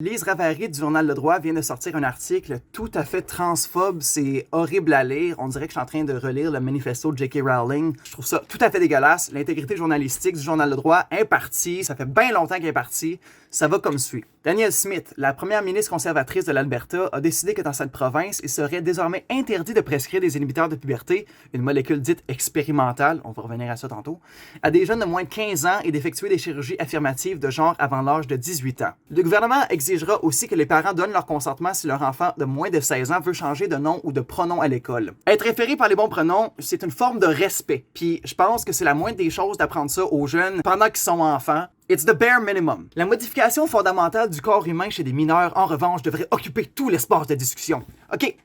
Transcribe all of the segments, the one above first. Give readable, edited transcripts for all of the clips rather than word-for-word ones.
Lise Ravary du journal Le Droit vient de sortir un article tout à fait transphobe, c'est horrible à lire. On dirait que je suis en train de relire le manifesto de J.K. Rowling. Je trouve ça tout à fait dégueulasse. L'intégrité journalistique du journal Le Droit est partie, ça fait bien longtemps qu'elle est partie. Ça va comme suit. Danielle Smith, la première ministre conservatrice de l'Alberta, a décidé que dans cette province, il serait désormais interdit de prescrire des inhibiteurs de puberté, une molécule dite expérimentale, on va revenir à ça tantôt, à des jeunes de moins de 15 ans et d'effectuer des chirurgies affirmatives de genre avant l'âge de 18 ans. Le gouvernement exigera aussi que les parents donnent leur consentement si leur enfant de moins de 16 ans veut changer de nom ou de pronom à l'école. Être référé par les bons pronoms, c'est une forme de respect, puis je pense que c'est la moindre des choses d'apprendre ça aux jeunes pendant qu'ils sont enfants. It's the bare minimum. La modification fondamentale du corps humain chez des mineurs, en revanche, devrait occuper tout l'espace de discussion. OK.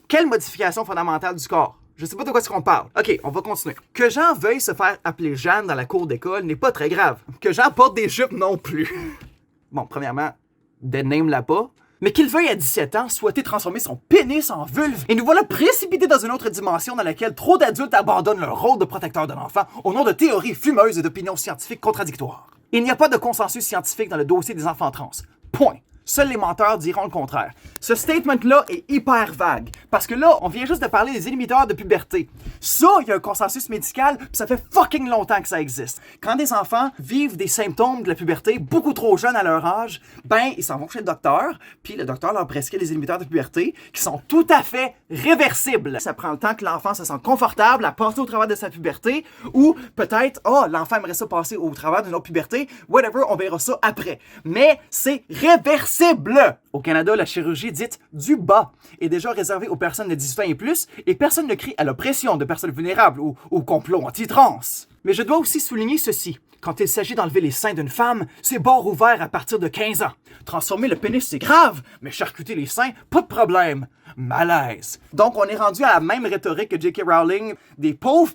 Quelle modification fondamentale du corps? Je sais pas de quoi est-ce qu'on parle. OK, on va continuer. Que Jean veuille se faire appeler Jeanne dans la cour d'école n'est pas très grave. Que Jean porte des jupes non plus. Bon, premièrement, déname-la pas. Mais qu'il veuille à 17 ans souhaiter transformer son pénis en vulve, et nous voilà précipités dans une autre dimension dans laquelle trop d'adultes abandonnent leur rôle de protecteur de l'enfant au nom de théories fumeuses et d'opinions scientifiques contradictoires. Il n'y a pas de consensus scientifique dans le dossier des enfants trans. Point. Seuls les menteurs diront le contraire. Ce statement-là est hyper vague, parce que là, on vient juste de parler des inhibiteurs de puberté. Ça, il y a un consensus médical, puis ça fait fucking longtemps que ça existe. Quand des enfants vivent des symptômes de la puberté beaucoup trop jeunes à leur âge, ben, ils s'en vont chez le docteur, puis le docteur leur prescrit des inhibiteurs de puberté qui sont tout à fait réversibles. Ça prend le temps que l'enfant se sente confortable à passer au travers de sa puberté, ou peut-être, l'enfant aimerait ça passer au travers d'une autre puberté, whatever, on verra ça après. Mais c'est réversible! Au Canada, la chirurgie dite du bas est déjà réservée aux personnes de 18 ans et plus, et personne ne crie à l'oppression de personnes vulnérables ou au complot anti-trans. Mais je dois aussi souligner ceci. Quand il s'agit d'enlever les seins d'une femme, c'est bord ouvert à partir de 15 ans. Transformer le pénis, c'est grave, mais charcuter les seins, pas de problème. Malaise. Donc, on est rendu à la même rhétorique que J.K. Rowling, des pauvres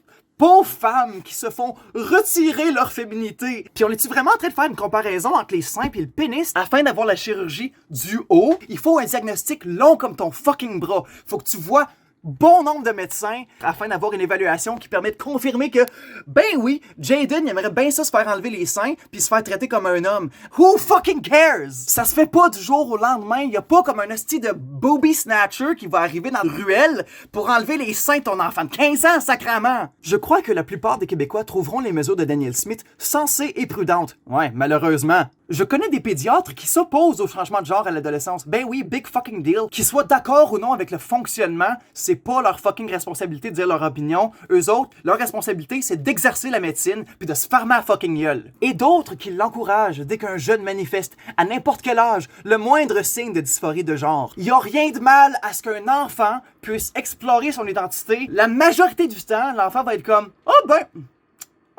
femmes qui se font retirer leur féminité. Puis on est-tu vraiment en train de faire une comparaison entre les seins et le pénis? Afin d'avoir la chirurgie du haut, il faut un diagnostic long comme ton fucking bras. Faut que tu vois bon nombre de médecins afin d'avoir une évaluation qui permet de confirmer que, ben oui, Jaden aimerait bien ça se faire enlever les seins puis se faire traiter comme un homme. Who fucking cares? Ça se fait pas du jour au lendemain. Y a pas comme un hostie de booby snatcher qui va arriver dans la ruelle pour enlever les seins de ton enfant de 15 ans, sacrément. Je crois que la plupart des Québécois trouveront les mesures de Danielle Smith sensées et prudentes. Ouais, malheureusement. Je connais des pédiatres qui s'opposent au changement de genre à l'adolescence. Ben oui, big fucking deal. Qu'ils soient d'accord ou non avec le fonctionnement, c'est pas leur fucking responsabilité de dire leur opinion. Eux autres, leur responsabilité, c'est d'exercer la médecine puis de se farmer à fucking gueule. Et d'autres qui l'encouragent dès qu'un jeune manifeste, à n'importe quel âge, le moindre signe de dysphorie de genre. Y a rien de mal à ce qu'un enfant puisse explorer son identité. La majorité du temps, l'enfant va être comme « Ah ben,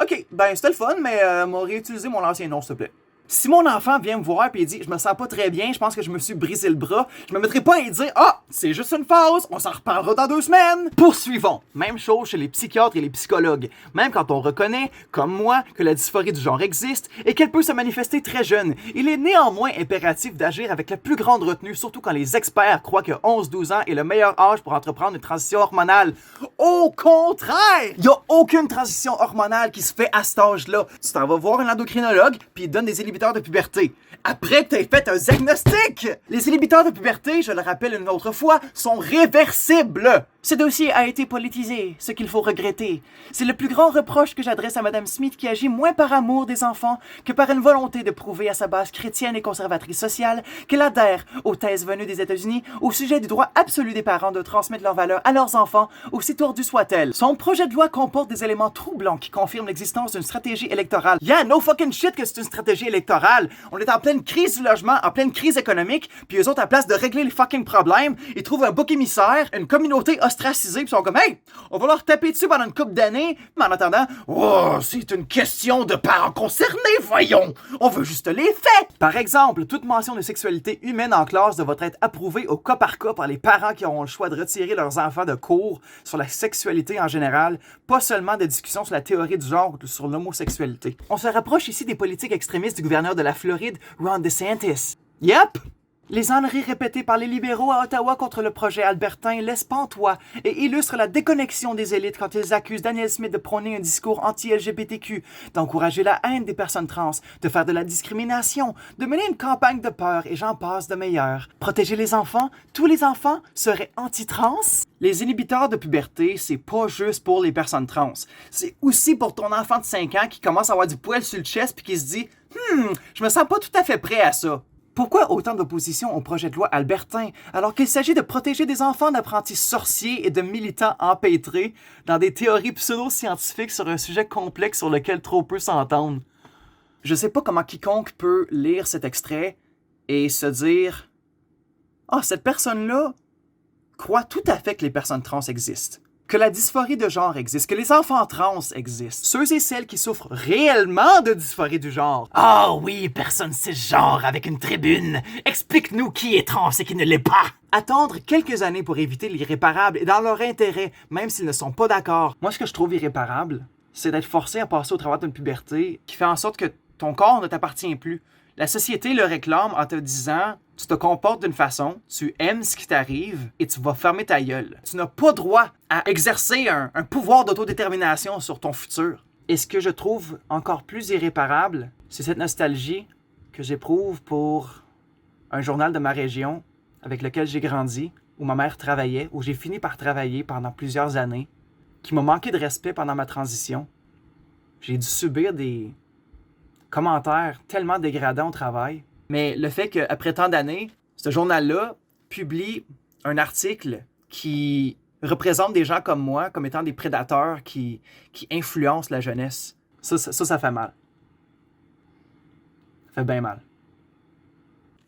ok, ben c'était le fun, mais m'a réutilisé mon ancien nom, s'il te plaît. » Si mon enfant vient me voir et dit « Je me sens pas très bien, je pense que je me suis brisé le bras », je me mettrai pas à lui dire « Ah, c'est juste une phase, on s'en reparlera dans 2 semaines ». Poursuivons. Même chose chez les psychiatres et les psychologues. Même quand on reconnaît, comme moi, que la dysphorie du genre existe et qu'elle peut se manifester très jeune, il est néanmoins impératif d'agir avec la plus grande retenue, surtout quand les experts croient que 11-12 ans est le meilleur âge pour entreprendre une transition hormonale. Au contraire! Il y a aucune transition hormonale qui se fait à cet âge-là. Tu t'en vas voir un endocrinologue, puis il donne des inhibiteurs de puberté. Après que tu aies fait un diagnostic! Les inhibiteurs de puberté, je le rappelle une autre fois, sont réversibles. Ce dossier a été politisé, ce qu'il faut regretter. C'est le plus grand reproche que j'adresse à Mme Smith qui agit moins par amour des enfants que par une volonté de prouver à sa base chrétienne et conservatrice sociale qu'elle adhère aux thèses venues des États-Unis au sujet du droit absolu des parents de transmettre leurs valeurs à leurs enfants, aussi tordu soit-elle. Son projet de loi comporte des éléments troublants qui confirment l'existence d'une stratégie électorale. Yeah, no fucking shit que c'est une stratégie électorale. On est en pleine crise du logement, en pleine crise économique, puis eux autres, à place de régler les fucking problèmes, ils trouvent un bouc émissaire, une communauté ostracisés, pis sont comme « Hey, on va leur taper dessus pendant une couple d'années. » Mais en attendant, « Oh, c'est une question de parents concernés, voyons! On veut juste les faits! » Par exemple, toute mention de sexualité humaine en classe devra être approuvée au cas par cas par les parents qui auront le choix de retirer leurs enfants de cours sur la sexualité en général, pas seulement des discussions sur la théorie du genre ou sur l'homosexualité. On se rapproche ici des politiques extrémistes du gouverneur de la Floride, Ron DeSantis. Yep! Les âneries répétées par les libéraux à Ottawa contre le projet Albertin laissent pantois et illustrent la déconnexion des élites quand ils accusent Danielle Smith de prôner un discours anti-LGBTQ, d'encourager la haine des personnes trans, de faire de la discrimination, de mener une campagne de peur et j'en passe de meilleurs. Protéger les enfants? Tous les enfants seraient anti-trans? Les inhibiteurs de puberté, c'est pas juste pour les personnes trans. C'est aussi pour ton enfant de 5 ans qui commence à avoir du poil sur le chest puis qui se dit « je me sens pas tout à fait prêt à ça ». Pourquoi autant d'opposition au projet de loi Albertin, alors qu'il s'agit de protéger des enfants d'apprentis sorciers et de militants empêtrés dans des théories pseudo-scientifiques sur un sujet complexe sur lequel trop peu s'entendent? Je sais pas comment quiconque peut lire cet extrait et se dire « Ah, cette personne-là croit tout à fait que les personnes trans existent. » Que la dysphorie de genre existe, que les enfants trans existent. Ceux et celles qui souffrent réellement de dysphorie du genre. Ah oui, personne cisgenre avec une tribune. Explique-nous qui est trans et qui ne l'est pas. Attendre quelques années pour éviter l'irréparable est dans leur intérêt, même s'ils ne sont pas d'accord. Moi, ce que je trouve irréparable, c'est d'être forcé à passer au travers d'une puberté qui fait en sorte que ton corps ne t'appartient plus. La société le réclame en te disant « Tu te comportes d'une façon, tu aimes ce qui t'arrive et tu vas fermer ta gueule. Tu n'as pas droit à exercer un pouvoir d'autodétermination sur ton futur. » Et ce que je trouve encore plus irréparable, c'est cette nostalgie que j'éprouve pour un journal de ma région avec lequel j'ai grandi, où ma mère travaillait, où j'ai fini par travailler pendant plusieurs années, qui m'a manqué de respect pendant ma transition. J'ai dû subir des commentaires tellement dégradants au travail. Mais le fait qu'après tant d'années, ce journal-là publie un article qui représente des gens comme moi comme étant des prédateurs qui influencent la jeunesse, ça fait mal. Ça fait bien mal.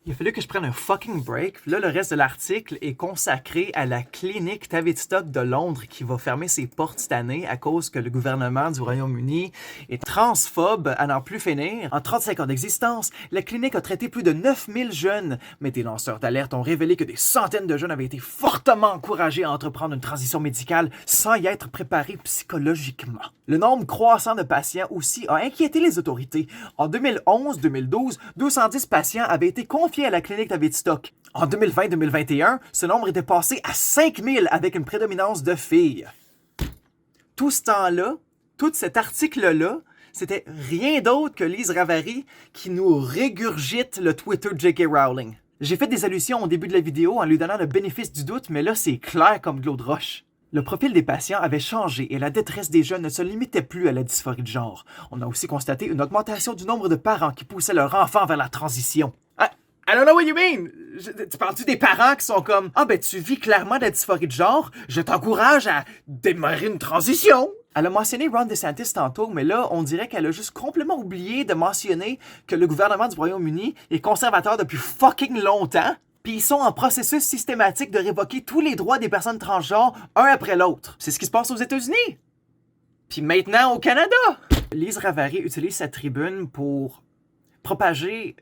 Il a fallu que je prenne un fucking break. Là, le reste de l'article est consacré à la clinique Tavistock de Londres qui va fermer ses portes cette année à cause que le gouvernement du Royaume-Uni est transphobe à n'en plus finir. En 35 ans d'existence, la clinique a traité plus de 9000 jeunes, mais des lanceurs d'alerte ont révélé que des centaines de jeunes avaient été fortement encouragés à entreprendre une transition médicale sans y être préparés psychologiquement. Le nombre croissant de patients aussi a inquiété les autorités. En 2011-2012, 210 patients avaient été confiés à la clinique Tavistock. En 2020-2021, ce nombre était passé à 5000 avec une prédominance de filles. Tout ce temps-là, tout cet article-là, c'était rien d'autre que Lise Ravary qui nous régurgite le Twitter de J.K. Rowling. J'ai fait des allusions au début de la vidéo en lui donnant le bénéfice du doute, mais là c'est clair comme de l'eau de roche. Le profil des patients avait changé et la détresse des jeunes ne se limitait plus à la dysphorie de genre. On a aussi constaté une augmentation du nombre de parents qui poussaient leurs enfants vers la transition. I don't know what you mean! Tu parles-tu des parents qui sont comme « Ah ben tu vis clairement de la dysphorie de genre, je t'encourage à démarrer une transition! » Elle a mentionné Ron DeSantis tantôt, mais là, on dirait qu'elle a juste complètement oublié de mentionner que le gouvernement du Royaume-Uni est conservateur depuis fucking longtemps, puis ils sont en processus systématique de révoquer tous les droits des personnes transgenres un après l'autre. C'est ce qui se passe aux États-Unis! Puis maintenant au Canada! Lise Ravary utilise sa tribune pour propager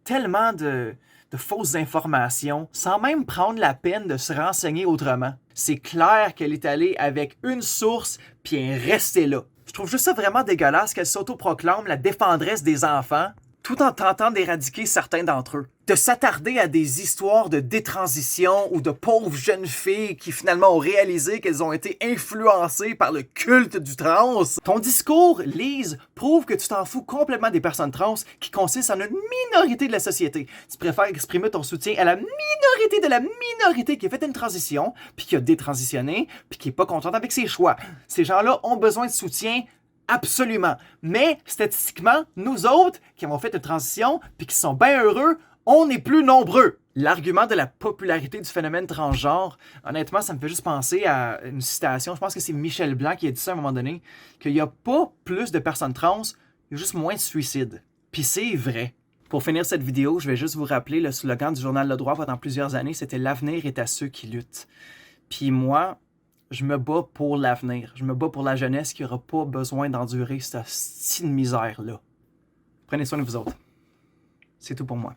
tellement de fausses informations sans même prendre la peine de se renseigner autrement. C'est clair qu'elle est allée avec une source puis elle est restée là. Je trouve juste ça vraiment dégueulasse qu'elle s'autoproclame la défendresse des enfants tout en tentant d'éradiquer certains d'entre eux. De s'attarder à des histoires de détransition ou de pauvres jeunes filles qui finalement ont réalisé qu'elles ont été influencées par le culte du trans. Ton discours, Lise, prouve que tu t'en fous complètement des personnes trans qui consistent en une minorité de la société. Tu préfères exprimer ton soutien à la minorité de la minorité qui a fait une transition, puis qui a détransitionné, puis qui est pas contente avec ses choix. Ces gens-là ont besoin de soutien. Absolument. Mais, statistiquement, nous autres, qui avons fait une transition, puis qui sont bien heureux, on est plus nombreux. L'argument de la popularité du phénomène transgenre, honnêtement, ça me fait juste penser à une citation, je pense que c'est Michel Blanc qui a dit ça à un moment donné, qu'il n'y a pas plus de personnes trans, il y a juste moins de suicides. Puis c'est vrai. Pour finir cette vidéo, je vais juste vous rappeler le slogan du journal Le Droit pendant plusieurs années, c'était « L'avenir est à ceux qui luttent ». Puis moi, je me bats pour l'avenir. Je me bats pour la jeunesse qui n'aura pas besoin d'endurer cette misère-là. Prenez soin de vous autres. C'est tout pour moi.